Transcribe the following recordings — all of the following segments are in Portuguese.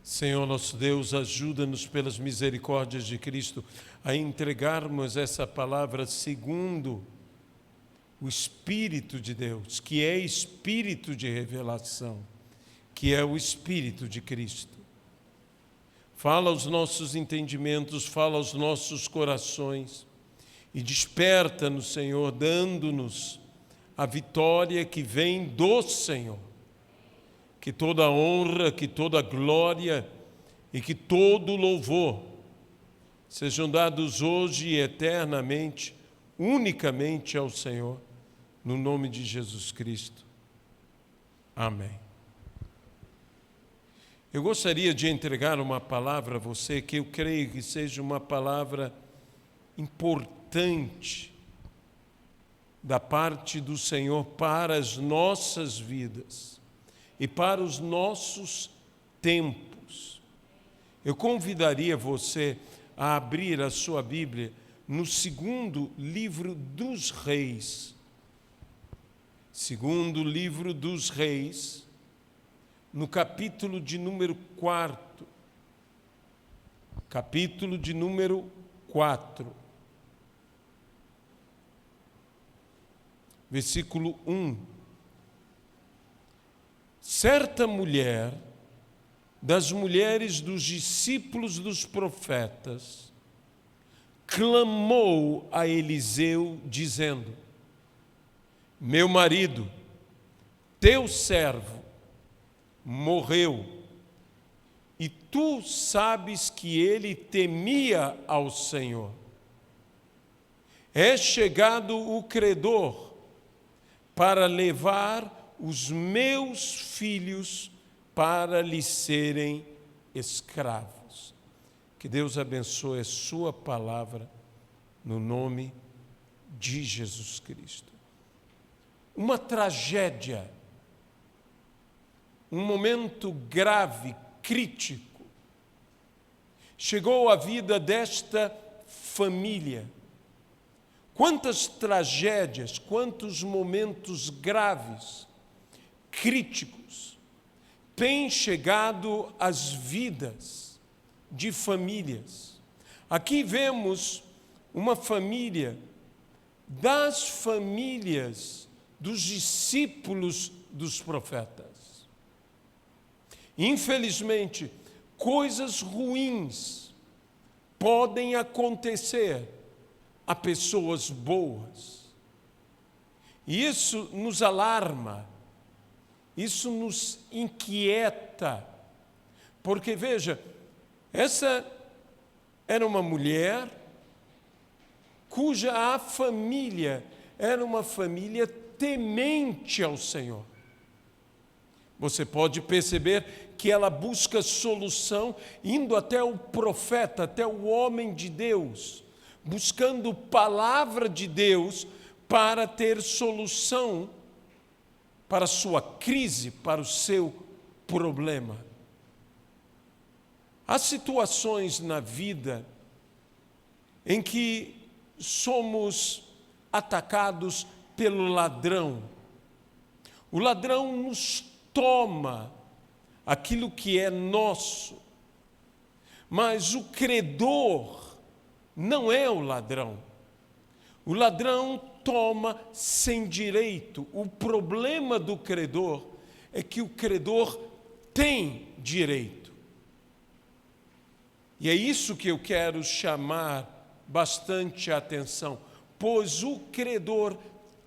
Senhor nosso Deus, ajuda-nos pelas misericórdias de Cristo a entregarmos essa palavra segundo o Espírito de Deus, que é Espírito de revelação, que é o Espírito de Cristo. Fala aos nossos entendimentos, fala aos nossos corações e desperta-nos, Senhor, dando-nos a vitória que vem do Senhor. Que toda honra, que toda glória e que todo louvor sejam dados hoje e eternamente, unicamente ao Senhor, no nome de Jesus Cristo. Amém. Eu gostaria de entregar uma palavra a você que eu creio que seja uma palavra importante da parte do Senhor para as nossas vidas e para os nossos tempos. Eu convidaria você a abrir a sua Bíblia no segundo livro dos Reis. Segundo livro dos Reis, no capítulo de número 4. Capítulo de número 4. Versículo 1. Certa mulher, das mulheres dos discípulos dos profetas, clamou a Eliseu, dizendo: meu marido, teu servo, morreu, e tu sabes que ele temia ao Senhor. É chegado o credor para levar os meus filhos para lhe serem escravos. Que Deus abençoe a sua palavra no nome de Jesus Cristo. Uma tragédia, um momento grave, crítico, chegou à vida desta família. Quantas tragédias, quantos momentos graves, críticos, têm chegado às vidas de famílias. Aqui vemos uma família, das famílias dos discípulos dos profetas. Infelizmente, coisas ruins podem acontecer a pessoas boas. E isso nos alarma. Isso nos inquieta, porque veja, essa era uma mulher cuja a família era uma família temente ao Senhor. Você pode perceber que ela busca solução indo até o profeta, até o homem de Deus, buscando palavra de Deus para ter solução para a sua crise, para o seu problema. Há situações na vida em que somos atacados pelo ladrão. O ladrão nos toma aquilo que é nosso, mas o credor não é o ladrão. O ladrão toma sem direito. O problema do credor é que o credor tem direito. E é isso que eu quero chamar bastante a atenção, pois o credor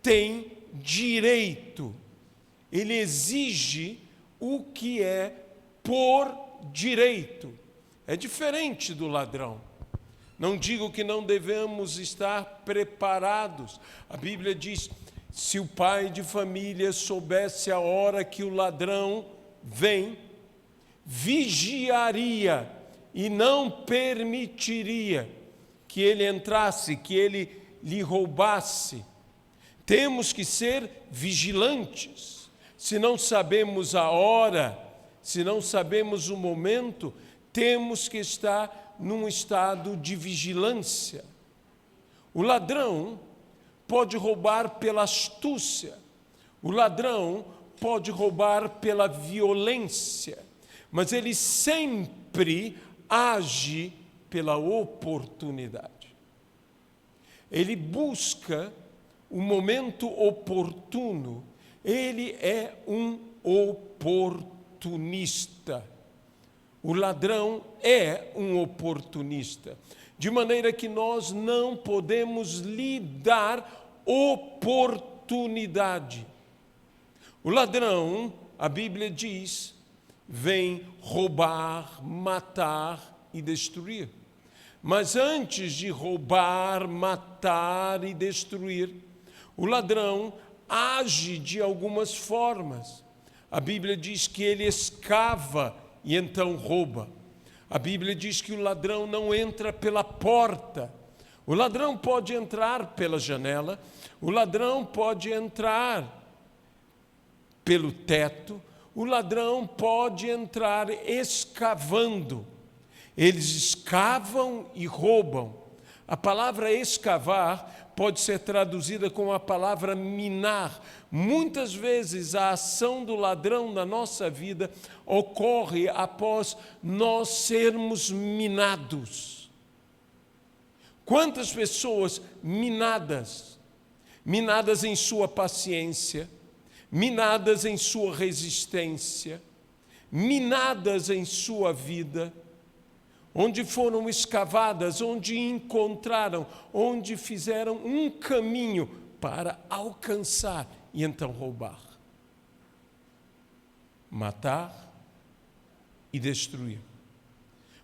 tem direito. Ele exige o que é por direito. É diferente do ladrão. Não digo que não devemos estar preparados. A Bíblia diz: se o pai de família soubesse a hora que o ladrão vem, vigiaria e não permitiria que ele entrasse, que ele lhe roubasse. Temos que ser vigilantes. Se não sabemos a hora, se não sabemos o momento, temos que estar num estado de vigilância. O ladrão pode roubar pela astúcia, o ladrão pode roubar pela violência, mas ele sempre age pela oportunidade. Ele busca o momento oportuno. Ele é um oportunista. O ladrão é um oportunista. De maneira que nós não podemos lhe dar oportunidade. O ladrão, a Bíblia diz, vem roubar, matar e destruir. Mas antes de roubar, matar e destruir, o ladrão age de algumas formas. A Bíblia diz que ele escava e então rouba. A Bíblia diz que o ladrão não entra pela porta. O ladrão pode entrar pela janela, o ladrão pode entrar pelo teto, o ladrão pode entrar escavando. Eles escavam e roubam. A palavra escavar pode ser traduzida com a palavra minar. Muitas vezes a ação do ladrão na nossa vida ocorre após nós sermos minados. Quantas pessoas minadas em sua paciência, minadas em sua resistência, minadas em sua vida, onde foram escavadas, onde encontraram, onde fizeram um caminho para alcançar e então roubar, matar e destruir.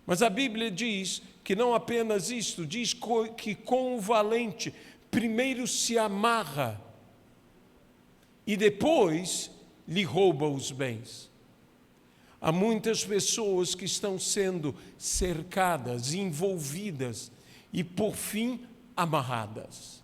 Mas a Bíblia diz que não apenas isto, diz que com o valente primeiro se amarra e depois lhe rouba os bens. Há muitas pessoas que estão sendo cercadas, envolvidas e, por fim, amarradas.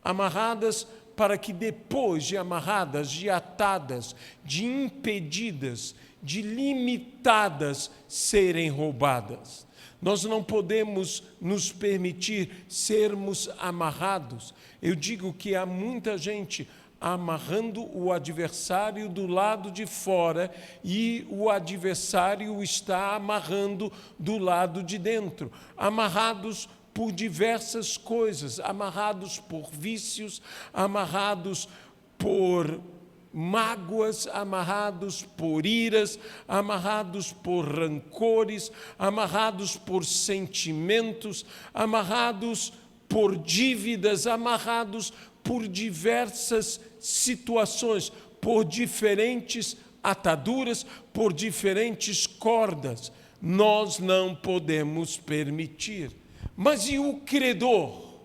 Amarradas para que depois de amarradas, de atadas, de impedidas, de limitadas, serem roubadas. Nós não podemos nos permitir sermos amarrados. Eu digo que há muita gente amarrando o adversário do lado de fora e o adversário está amarrando do lado de dentro, amarrados por diversas coisas, amarrados por vícios, amarrados por mágoas, amarrados por iras, amarrados por rancores, amarrados por sentimentos, amarrados por dívidas, amarrados por diversas situações, por diferentes ataduras, por diferentes cordas. Nós não podemos permitir. Mas e o credor?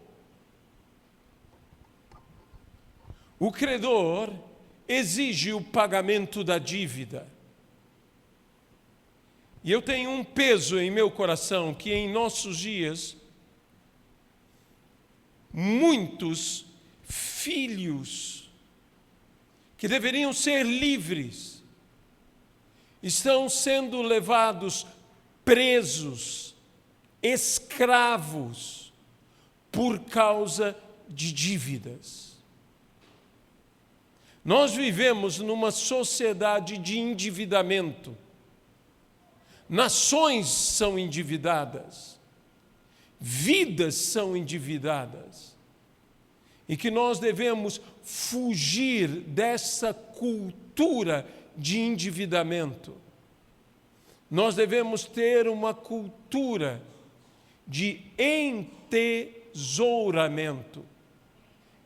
O credor exige o pagamento da dívida. E eu tenho um peso em meu coração que em nossos dias, muitos filhos que deveriam ser livres estão sendo levados presos, escravos, por causa de dívidas. Nós vivemos numa sociedade de endividamento. Nações são endividadas, vidas são endividadas. E que nós devemos fugir dessa cultura de endividamento. Nós devemos ter uma cultura de entesouramento.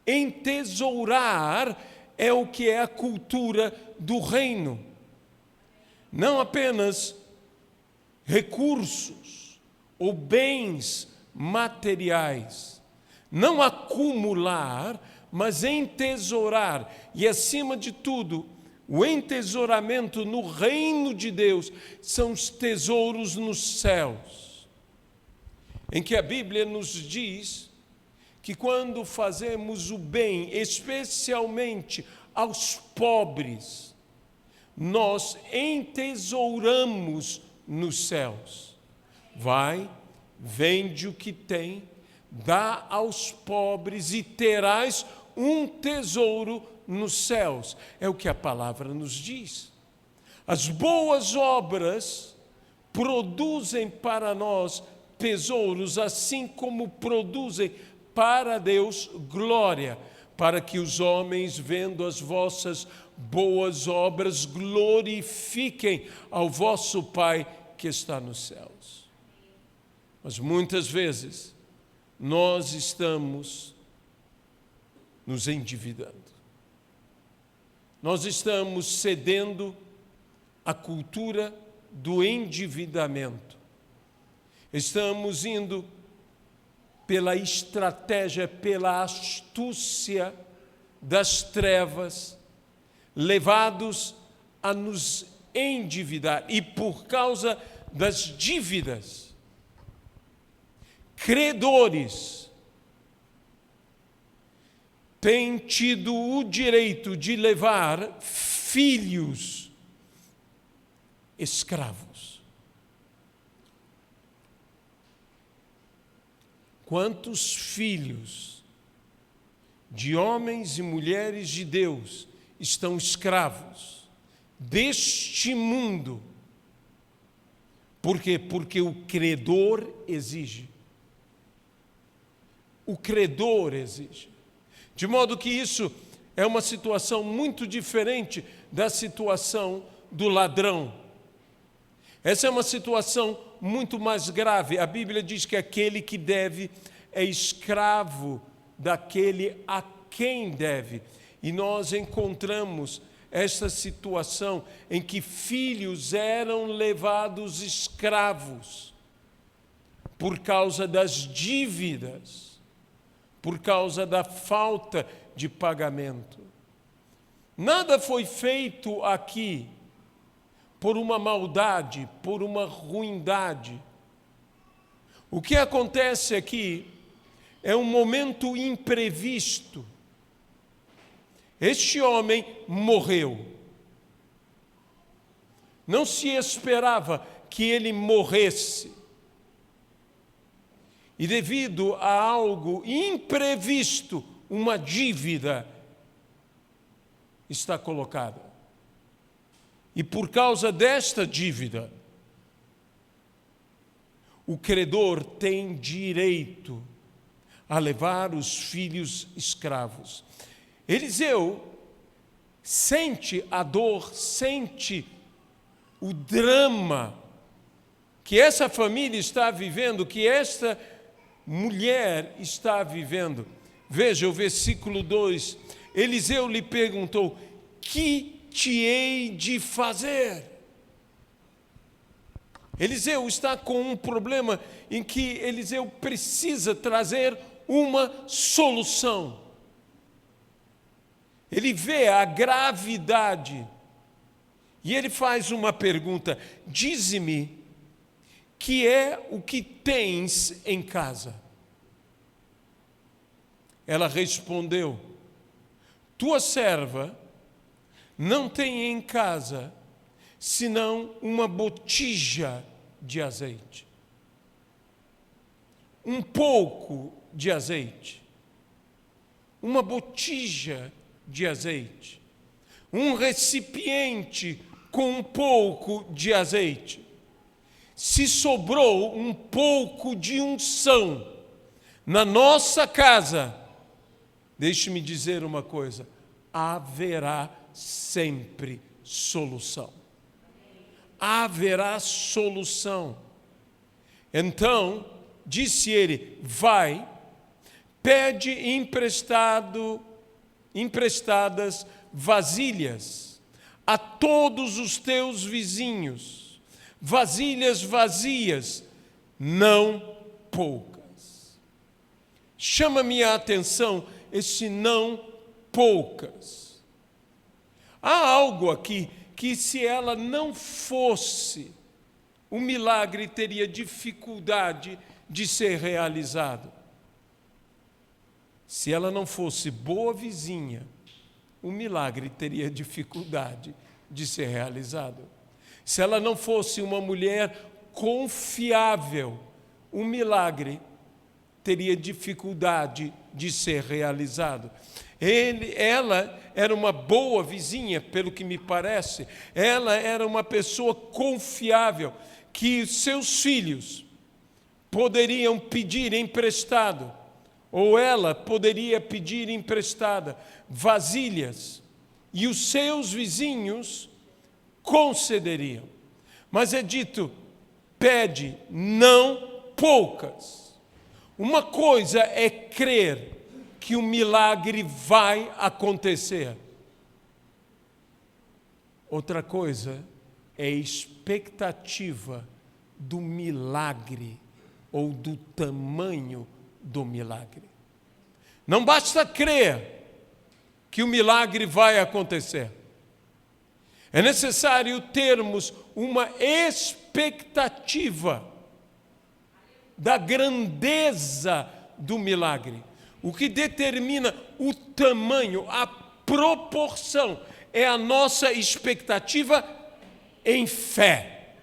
Entesourar é o que é a cultura do reino. Não apenas recursos ou bens materiais. Não acumular, mas entesourar. E, acima de tudo, o entesouramento no reino de Deus são os tesouros nos céus, em que a Bíblia nos diz que quando fazemos o bem, especialmente aos pobres, nós entesouramos nos céus. Vai, vende o que tem, dá aos pobres e terás um tesouro nos céus. É o que a palavra nos diz. As boas obras produzem para nós tesouros, assim como produzem para Deus glória, para que os homens, vendo as vossas boas obras, glorifiquem ao vosso Pai que está nos céus. Mas muitas vezes nós estamos nos endividando. Nós estamos cedendo à cultura do endividamento. Estamos indo pela estratégia, pela astúcia das trevas, levados a nos endividar. E por causa das dívidas, credores têm tido o direito de levar filhos escravos. Quantos filhos de homens e mulheres de Deus estão escravos deste mundo? Por quê? Porque o credor exige. O credor exige. De modo que isso é uma situação muito diferente da situação do ladrão. Essa é uma situação muito mais grave. A Bíblia diz que aquele que deve é escravo daquele a quem deve. E nós encontramos esta situação em que filhos eram levados escravos por causa das dívidas, por causa da falta de pagamento. Nada foi feito aqui por uma maldade, por uma ruindade. O que acontece aqui é um momento imprevisto. Este homem morreu. Não se esperava que ele morresse. E devido a algo imprevisto, uma dívida está colocada. E por causa desta dívida, o credor tem direito a levar os filhos escravos. Eliseu sente a dor, sente o drama que essa família está vivendo, que esta mulher está vivendo. Veja o versículo 2. Eliseu lhe perguntou: que te hei de fazer? Eliseu está com um problema em que Eliseu precisa trazer uma solução. Ele vê a gravidade e ele faz uma pergunta: dize-me, que é o que tens em casa? Ela respondeu: tua serva não tem em casa senão uma botija de azeite, um pouco de azeite, uma botija de azeite, um recipiente com um pouco de azeite. Se sobrou um pouco de unção na nossa casa, deixe-me dizer uma coisa: haverá sempre solução. Haverá solução. Então, disse ele: vai, pede emprestadas vasilhas a todos os teus vizinhos, vasilhas vazias, não poucas. Chama-me a atenção esse não poucas. Há algo aqui que, se ela não fosse, o milagre teria dificuldade de ser realizado. Se ela não fosse boa vizinha, o milagre teria dificuldade de ser realizado. Se ela não fosse uma mulher confiável, o milagre teria dificuldade de ser realizado. Ela era uma boa vizinha, pelo que me parece. Ela era uma pessoa confiável, que seus filhos poderiam pedir emprestado, ou ela poderia pedir emprestada vasilhas, e os seus vizinhos concederiam. Mas é dito, pede, não poucas. Uma coisa é crer que o milagre vai acontecer. Outra coisa é expectativa do milagre ou do tamanho do milagre. Não basta crer que o milagre vai acontecer. É necessário termos uma expectativa da grandeza do milagre. O que determina o tamanho, a proporção, é a nossa expectativa em fé.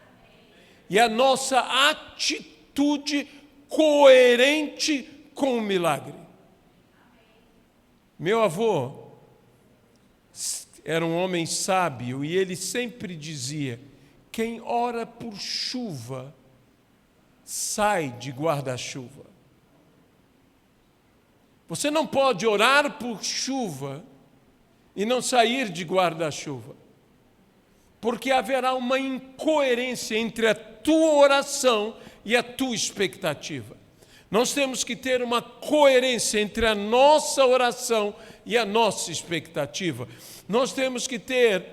E a nossa atitude coerente com o milagre. Meu avô era um homem sábio e ele sempre dizia: quem ora por chuva, sai de guarda-chuva. Você não pode orar por chuva e não sair de guarda-chuva, porque haverá uma incoerência entre a tua oração e a tua expectativa. Nós temos que ter uma coerência entre a nossa oração e a nossa expectativa. Nós temos que ter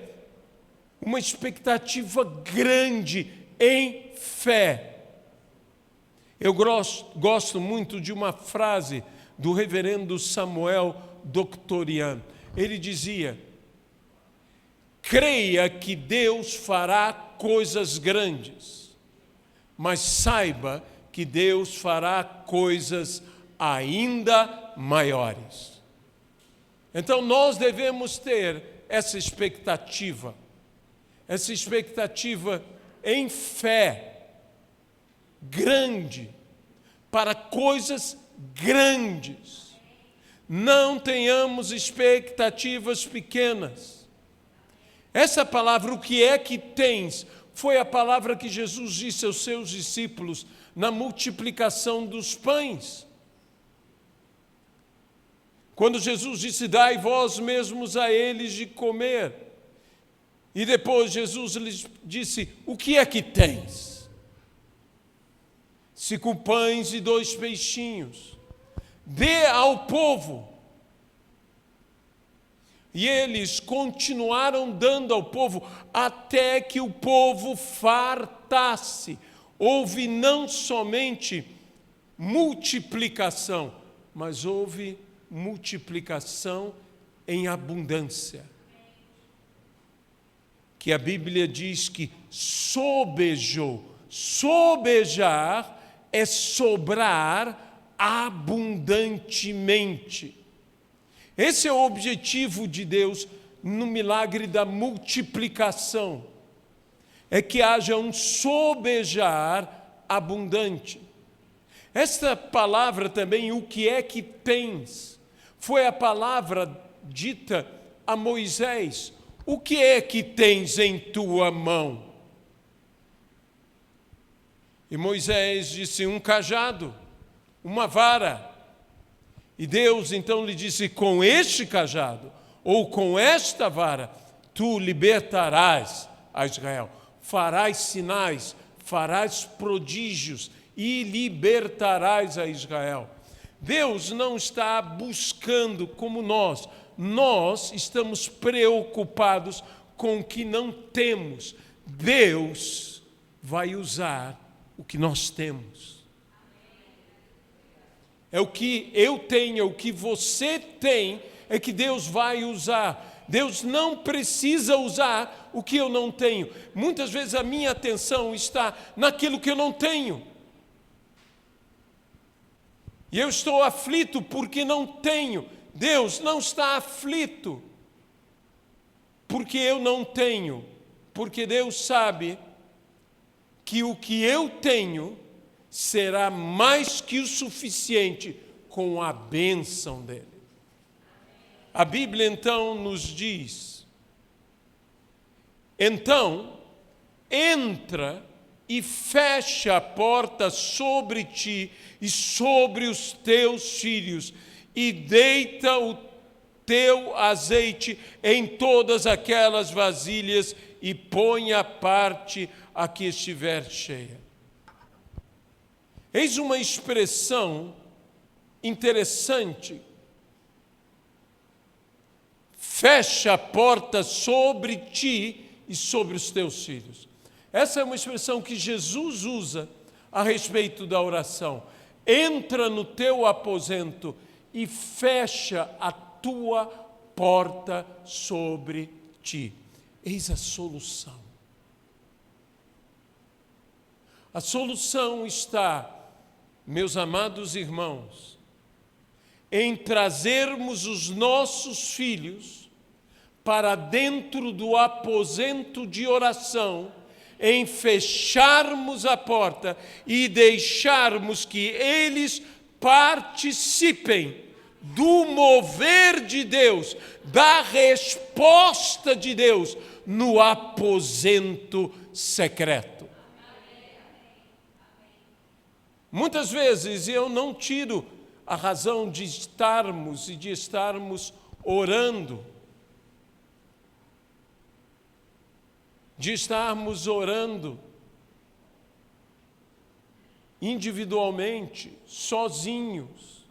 uma expectativa grande em fé. Eu gosto muito de uma frase do reverendo Samuel Doctorian. Ele dizia: creia que Deus fará coisas grandes, mas saiba que Deus fará coisas ainda maiores. Então nós devemos ter essa expectativa em fé grande, para coisas grandes. Não tenhamos expectativas pequenas. Essa palavra, o que é que tens, foi a palavra que Jesus disse aos seus discípulos na multiplicação dos pães. Quando Jesus disse: dai vós mesmos a eles de comer. E depois Jesus lhes disse: o que é que tens? 5 pães e 2 peixinhos. Dê ao povo. E eles continuaram dando ao povo até que o povo fartasse. Houve não somente multiplicação, mas houve multiplicação em abundância. Que a Bíblia diz que sobejou. Sobejar é sobrar abundantemente. Esse é o objetivo de Deus no milagre da multiplicação. É que haja um sobejar abundante. Esta palavra também, o que é que tens, foi a palavra dita a Moisés. O que é que tens em tua mão? E Moisés disse: um cajado, uma vara. E Deus então lhe disse: com este cajado, ou com esta vara, tu libertarás a Israel. Farás sinais, farás prodígios e libertarás a Israel. Deus não está buscando como nós. Nós estamos preocupados com o que não temos. Deus vai usar o que nós temos. É o que eu tenho, é o que você tem, é que Deus vai usar. Deus não precisa usar o que eu não tenho. Muitas vezes a minha atenção está naquilo que eu não tenho. E eu estou aflito porque não tenho. Deus não está aflito porque eu não tenho. Porque Deus sabe que o que eu tenho será mais que o suficiente com a bênção dele. A Bíblia então nos diz: então, entra e fecha a porta sobre ti e sobre os teus filhos, e deita o teu azeite em todas aquelas vasilhas, e põe a parte a que estiver cheia. Eis uma expressão interessante. Fecha a porta sobre ti e sobre os teus filhos. Essa é uma expressão que Jesus usa a respeito da oração. Entra no teu aposento e fecha a tua porta sobre ti. Eis a solução. A solução está, meus amados irmãos, em trazermos os nossos filhos para dentro do aposento de oração, em fecharmos a porta e deixarmos que eles participem do mover de Deus, da resposta de Deus no aposento secreto. Muitas vezes eu não tiro a razão de estarmos orando, individualmente, sozinhos,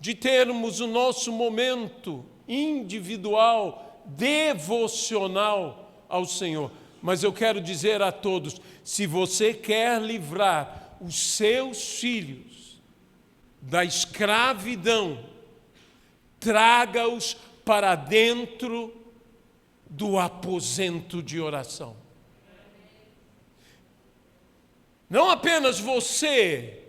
de termos o nosso momento individual, devocional ao Senhor. Mas eu quero dizer a todos, se você quer livrar os seus filhos da escravidão, traga-os para dentro do aposento de oração. Não apenas você,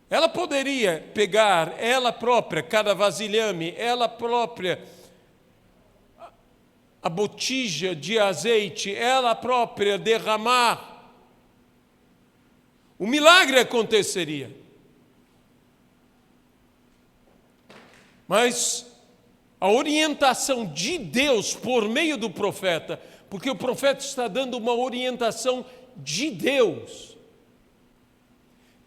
ela poderia pegar ela própria, cada vasilhame, ela própria, a botija de azeite, ela própria derramar. O milagre aconteceria. Mas a orientação de Deus por meio do profeta, porque o profeta está dando uma orientação de Deus.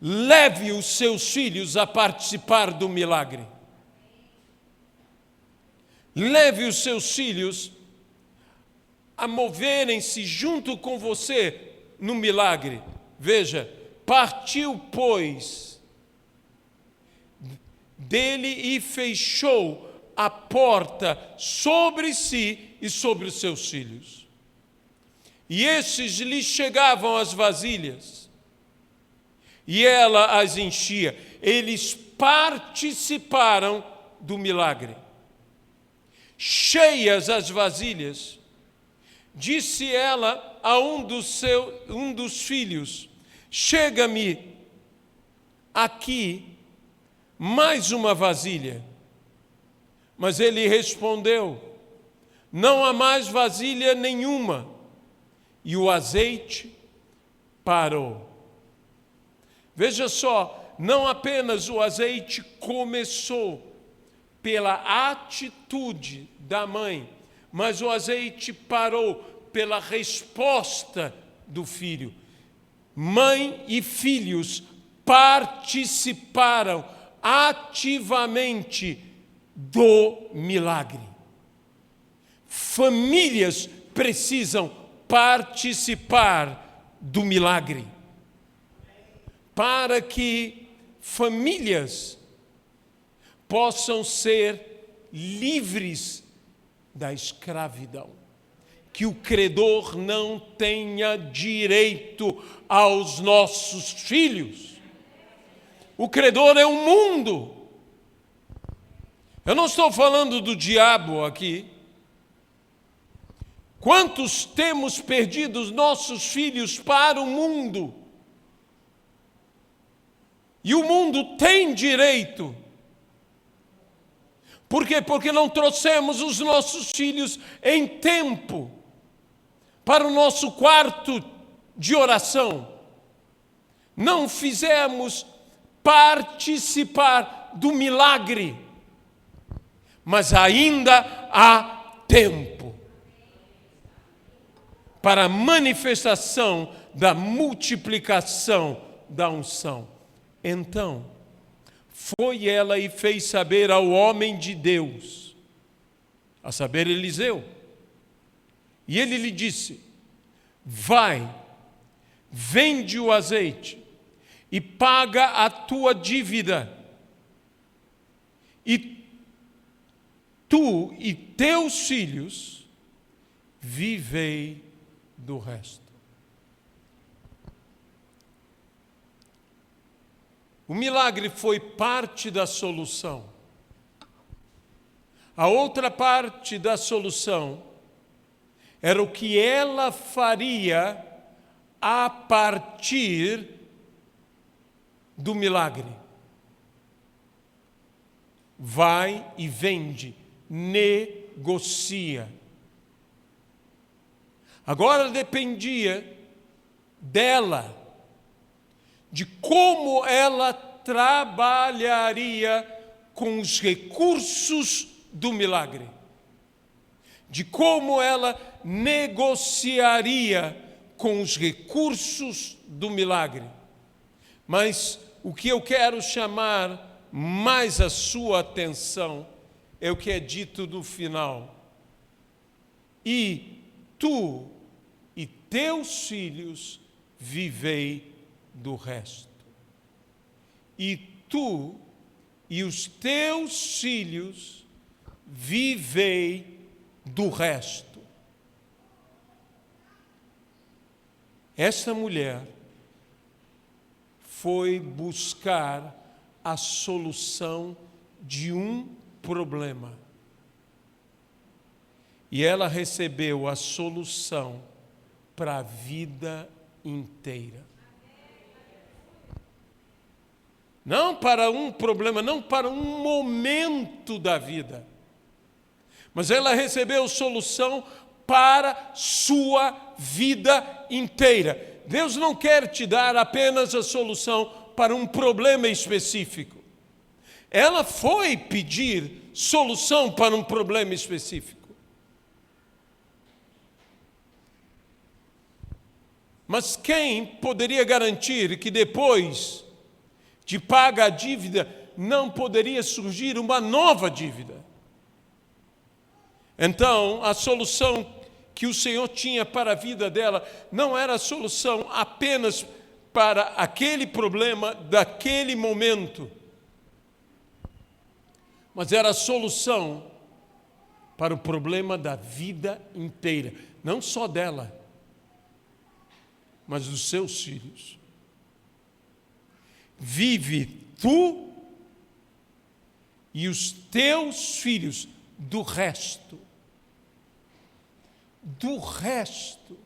Leve os seus filhos a participar do milagre. Leve os seus filhos a moverem-se junto com você no milagre. Veja, partiu, pois, dele e fechou a porta sobre si e sobre os seus filhos. E estes lhe chegavam as vasilhas, e ela as enchia. Eles participaram do milagre. Cheias as vasilhas, disse ela a um dos filhos: chega-me aqui mais uma vasilha. Mas ele respondeu: não há mais vasilha nenhuma. E o azeite parou. Veja só, não apenas o azeite começou pela atitude da mãe, mas o azeite parou pela resposta do filho. Mãe e filhos participaram ativamente do milagre. Famílias precisam participar do milagre, para que famílias possam ser livres da escravidão, que o credor não tenha direito aos nossos filhos. O credor é o mundo. Eu não estou falando do diabo aqui. Quantos temos perdido os nossos filhos para o mundo? E o mundo tem direito. Por quê? Porque não trouxemos os nossos filhos em tempo para o nosso quarto de oração. Não fizemos participar do milagre. mas ainda há tempo para a manifestação da multiplicação da unção. Então, foi ela e fez saber ao homem de Deus, a saber, Eliseu. E ele lhe disse: vai, vende o azeite e paga a tua dívida, e tu e teus filhos vivei do resto. O milagre foi parte da solução. A outra parte da solução era o que ela faria a partir do milagre. Vai e vende, negocia. Agora dependia dela, de como ela trabalharia com os recursos do milagre, de como ela negociaria com os recursos do milagre. Mas o que eu quero chamar mais a sua atenção é o que é dito no final: e tu e teus filhos vivei do resto. E tu e os teus filhos vivei do resto. Essa mulher foi buscar a solução de um problema. E ela recebeu a solução para a vida inteira. Não para um problema, não para um momento da vida, mas ela recebeu solução para sua vida inteira. Deus não quer te dar apenas a solução para um problema específico. Ela foi pedir solução para um problema específico. Mas quem poderia garantir que depois de paga a dívida, não poderia surgir uma nova dívida? Então, a solução que o Senhor tinha para a vida dela não era a solução apenas para aquele problema daquele momento, mas era a solução para o problema da vida inteira, não só dela, mas dos seus filhos. Vive tu e os teus filhos do resto. Do resto.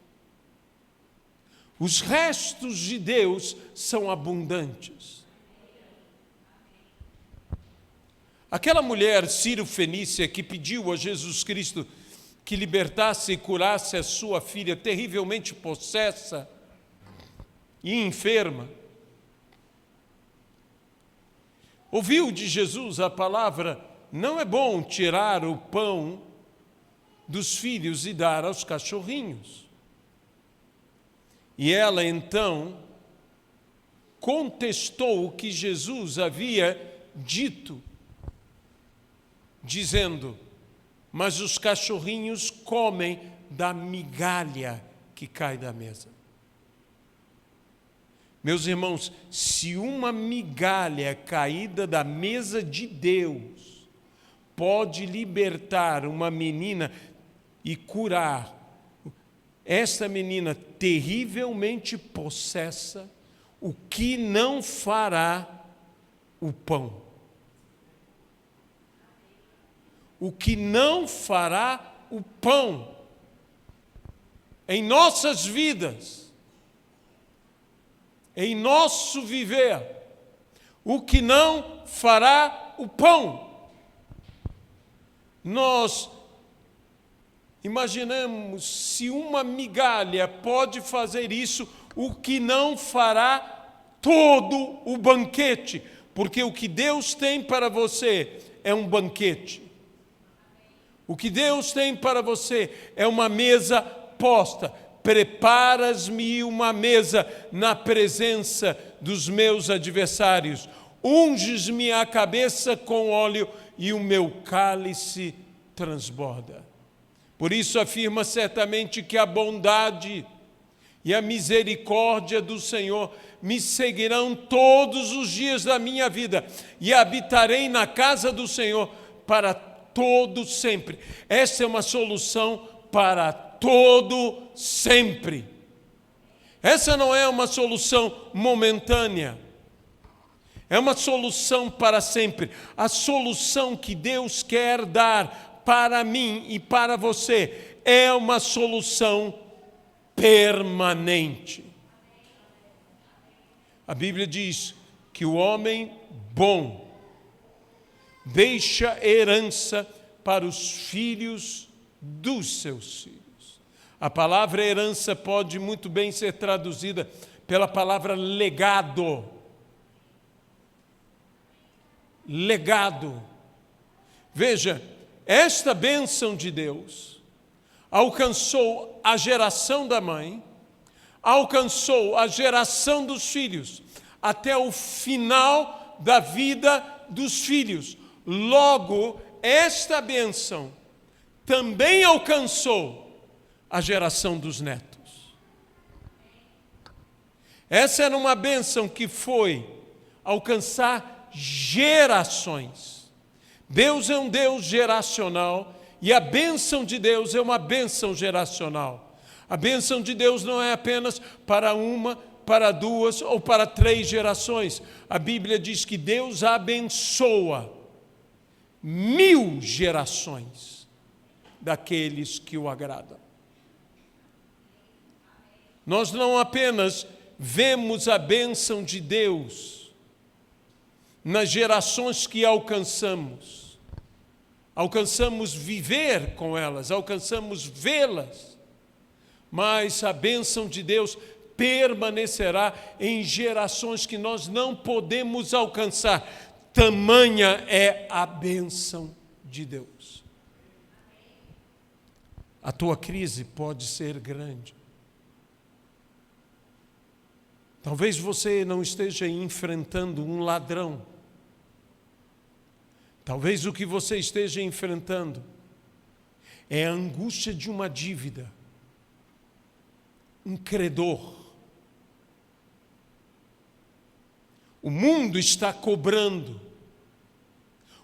Os restos de Deus são abundantes. Aquela mulher sírio-fenícia que pediu a Jesus Cristo que libertasse e curasse a sua filha terrivelmente possessa e enferma, ouviu de Jesus a palavra: não é bom tirar o pão dos filhos e dar aos cachorrinhos. E ela então contestou o que Jesus havia dito, dizendo: mas os cachorrinhos comem da migalha que cai da mesa. Meus irmãos, se uma migalha caída da mesa de Deus pode libertar uma menina e curar esta menina terrivelmente possessa, o que não fará o pão? O que não fará o pão em nossas vidas? Em nosso viver, o que não fará o pão? Nós imaginamos, se uma migalha pode fazer isso, o que não fará todo o banquete? Porque o que Deus tem para você é um banquete. O que Deus tem para você é uma mesa posta. Preparas-me uma mesa na presença dos meus adversários. Unges-me a cabeça com óleo e o meu cálice transborda. Por isso afirma certamente que a bondade e a misericórdia do Senhor me seguirão todos os dias da minha vida e habitarei na casa do Senhor para todo sempre. Essa é uma solução para todo sempre. Essa não é uma solução momentânea. É uma solução para sempre. A solução que Deus quer dar para mim e para você é uma solução permanente. A Bíblia diz que o homem bom deixa herança para os filhos dos seus filhos. A palavra herança pode muito bem ser traduzida pela palavra legado. Legado. Veja, esta bênção de Deus alcançou a geração da mãe, alcançou a geração dos filhos, até o final da vida dos filhos. Logo, esta bênção também alcançou a geração dos netos. Essa era uma bênção que foi alcançar gerações. Deus é um Deus geracional e a bênção de Deus é uma bênção geracional. A bênção de Deus não é apenas para uma, para duas ou para 3 gerações. A Bíblia diz que Deus abençoa 1000 gerações daqueles que o agradam. Nós não apenas vemos a bênção de Deus nas gerações que alcançamos viver com elas, alcançamos vê-las, mas a bênção de Deus permanecerá em gerações que nós não podemos alcançar. Tamanha é a bênção de Deus. A tua crise pode ser grande. Talvez você não esteja enfrentando um ladrão. Talvez o que você esteja enfrentando é a angústia de uma dívida, um credor. O mundo está cobrando,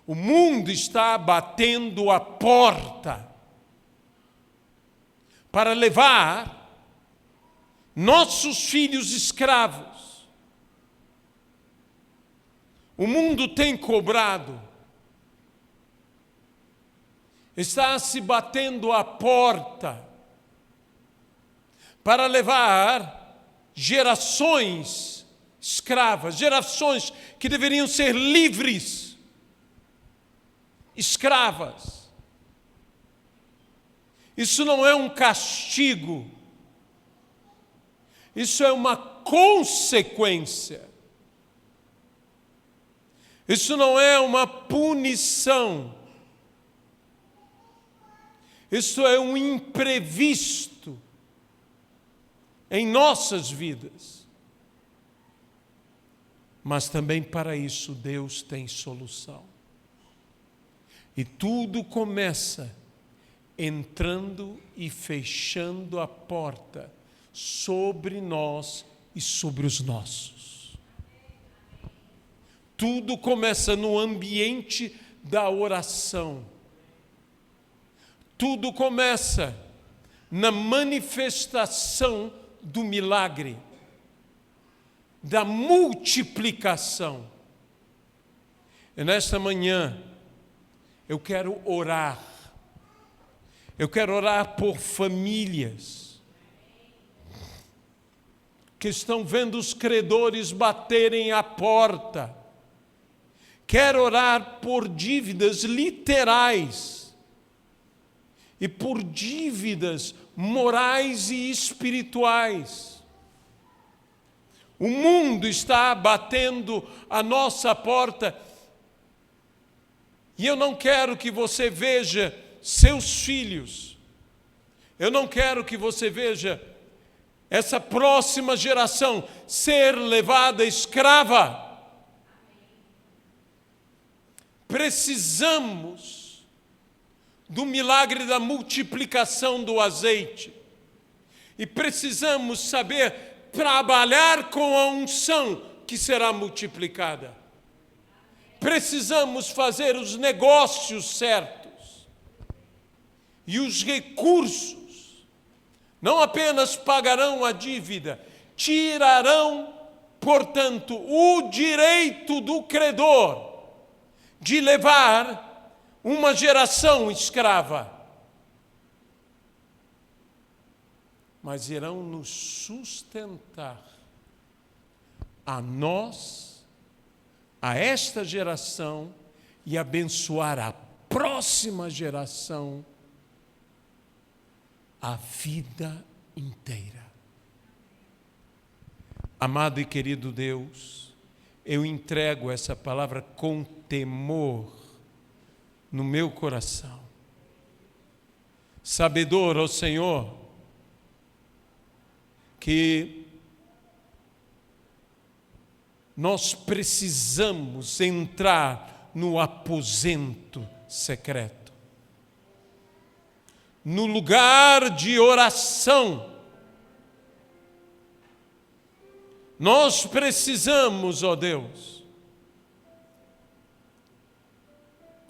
o mundo está batendo a porta para levar nossos filhos escravos. O mundo tem cobrado, está se batendo a porta para levar gerações escravas, gerações que deveriam ser livres, escravas. Isso não é um castigo, isso é uma consequência. Isso não é uma punição. Isso é um imprevisto em nossas vidas. Mas também para isso Deus tem solução. E tudo começa entrando e fechando a porta sobre nós e sobre os nossos. Tudo começa no ambiente da oração. Tudo começa na manifestação do milagre, da multiplicação. E nesta manhã, eu quero orar. Eu quero orar por famílias que estão vendo os credores baterem a porta. Quero orar por dívidas literais e por dívidas morais e espirituais. O mundo está batendo a nossa porta e eu não quero que você veja seus filhos. Eu não quero que você veja essa próxima geração ser levada escrava. Precisamos do milagre da multiplicação do azeite. E precisamos saber trabalhar com a unção que será multiplicada. Precisamos fazer os negócios certos. E os recursos não apenas pagarão a dívida, tirarão, portanto, o direito do credor de levar uma geração escrava. Mas irão nos sustentar a nós, a esta geração, e abençoar a próxima geração a vida inteira. Amado e querido Deus, eu entrego essa palavra com temor no meu coração. Sabedor, ó Senhor, que nós precisamos entrar no aposento secreto, no lugar de oração. Nós precisamos, ó Deus,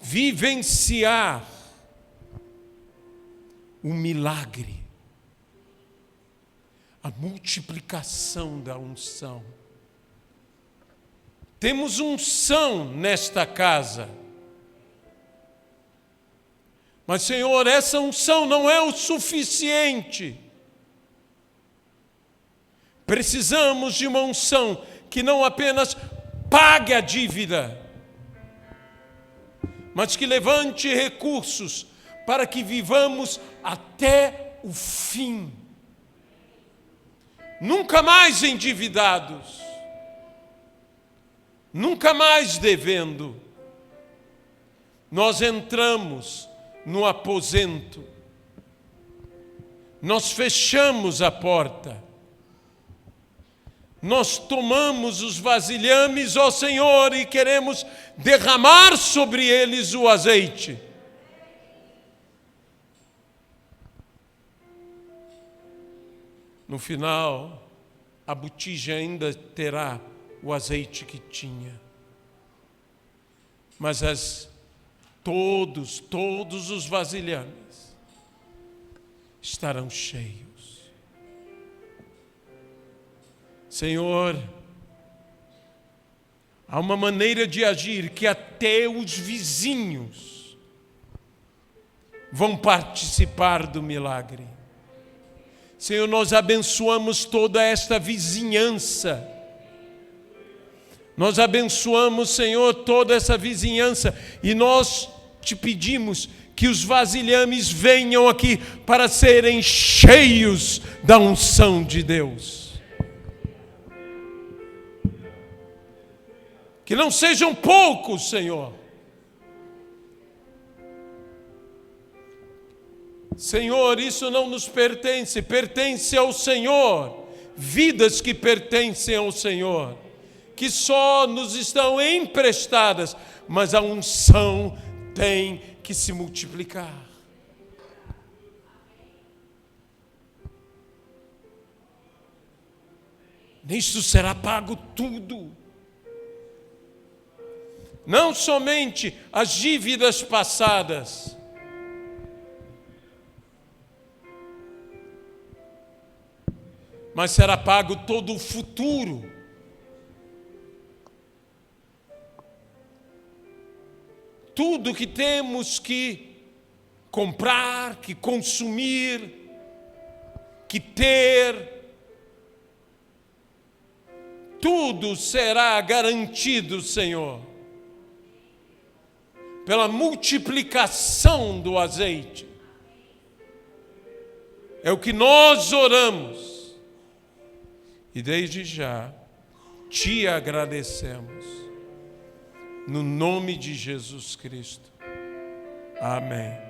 vivenciar o milagre, a multiplicação da unção. Temos unção nesta casa. Mas, Senhor, essa unção não é o suficiente. Precisamos de uma unção que não apenas pague a dívida, mas que levante recursos para que vivamos até o fim. Nunca mais endividados, nunca mais devendo. Nós entramos no aposento, nós fechamos a porta, nós tomamos os vasilhames, ó Senhor, e queremos derramar sobre eles o azeite. No final, a botija ainda terá o azeite que tinha, mas todos os vasilhames estarão cheios. Senhor, há uma maneira de agir que até os vizinhos vão participar do milagre. Senhor, nós abençoamos toda esta vizinhança. Nós abençoamos, Senhor, toda essa vizinhança, e nós te pedimos que os vasilhames venham aqui para serem cheios da unção de Deus. Que não sejam poucos, Senhor. Senhor, isso não nos pertence, pertence ao Senhor. Vidas que pertencem ao Senhor, que só nos estão emprestadas, mas a unção tem que se multiplicar. Nisto será pago tudo. Não somente as dívidas passadas, mas será pago todo o futuro. Tudo que temos que comprar, que consumir, que ter, tudo será garantido, Senhor, pela multiplicação do azeite. É o que nós oramos. E desde já te agradecemos. No nome de Jesus Cristo. Amém.